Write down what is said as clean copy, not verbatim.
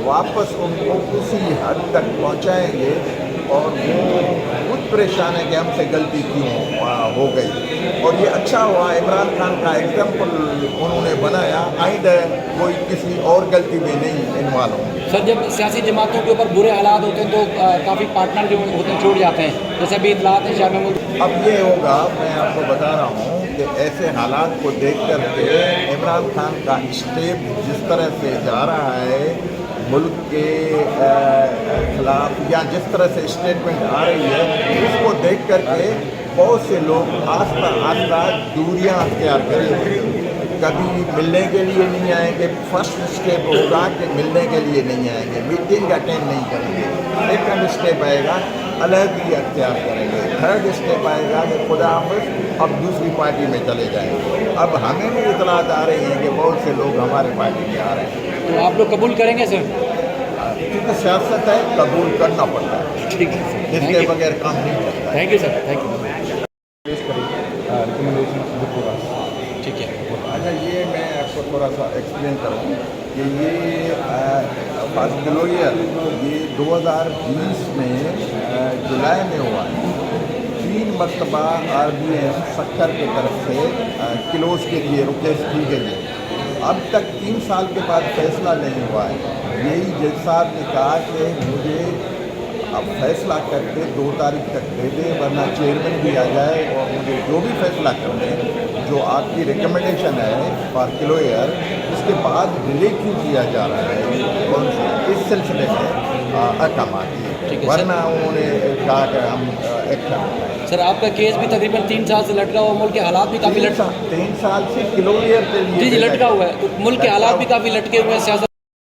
واپس ان کو اسی حد تک پہنچائیں گے اور وہ خود پریشان ہے کہ ہم سے غلطی کیوں ہو گئی. اور یہ اچھا ہوا عمران خان کا ایگزامپل انہوں نے بنایا، آئندہ کوئی کسی اور غلطی میں نہیں انوالو ہوں گے. سر جب سیاسی جماعتوں کے اوپر برے حالات ہوتے ہیں تو کافی پارٹنر جو ہوتے ہیں چھوڑ جاتے ہیں، جیسے بھی اطلاعات ہیں شاہ محمود. اب یہ ہوگا، میں آپ کو بتا رہا ہوں کہ ایسے حالات کو دیکھ کر کے عمران خان کا اسٹیپ جس طرح سے جا رہا ہے ملک کے خلاف، یا جس طرح سے اسٹیٹمنٹ آ رہی ہے، اس کو دیکھ کر کے بہت سے لوگ آہستہ آہستہ دوریاں اختیار کریں گے. کبھی ملنے کے لیے نہیں آئیں گے. فرسٹ اسٹیپ ہوگا کہ ملنے کے لیے نہیں آئیں گے، میٹنگ اٹینڈ نہیں کریں گے. سیکنڈ اسٹیپ آئے گا علیحدگی اختیار کریں گے. تھرڈ اسٹیپ آئے گا کہ خدا حافظ اب دوسری پارٹی میں چلے جائیں گے. اب ہمیں بھی اطلاعات آ رہی ہیں کہ بہت سے لوگ ہمارے پارٹی میں آ رہے ہیں. تو آپ لوگ قبول کریں گے سر؟ کیونکہ سیاست ہے، قبول کرنا پڑتا ہے، ٹھیک ہے سر، اس کے بغیر کام نہیں چلتا. Thank you sir, thank you. ٹھیک ہے. اچھا، یہ میں آپ کو تھوڑا سا ایکسپلین کروں کہ یہ فاسٹ گلوئر یہ 2020 میں جولائی میں ہوا ہے. 3 مرتبہ RBN سکھر کی طرف سے کلوز کے لیے ریکویسٹ کی گئی ہے. اب تک 3 سال کے بعد فیصلہ نہیں ہوا ہے. یہی جج صاحب نے کہا کہ مجھے اب فیصلہ کر کے 2 تاریخ تک دے دے، ورنہ چیئرمین بھی آ جائے اور مجھے جو بھی فیصلہ کر دیں جو آپ کی ریکمنڈیشن ہے فار کلوئر، اس کے بعد ڈیلے کیوں کیا جا رہا ہے. کون سے اس سلسلے میں احکامات دیے، ورنہ انہوں نے کہا کہ ہم ایکشن اٹھائیں. سر آپ کا کیس بھی تقریباً 3 سال سے لٹکا ہوا، ملک کے حالات بھی کافی 3 سال سے کلوئر کے لیے جی لٹکا ہوا ہے، تو ملک کے حالات بھی کافی لٹکے ہوئے ہیں. سیاست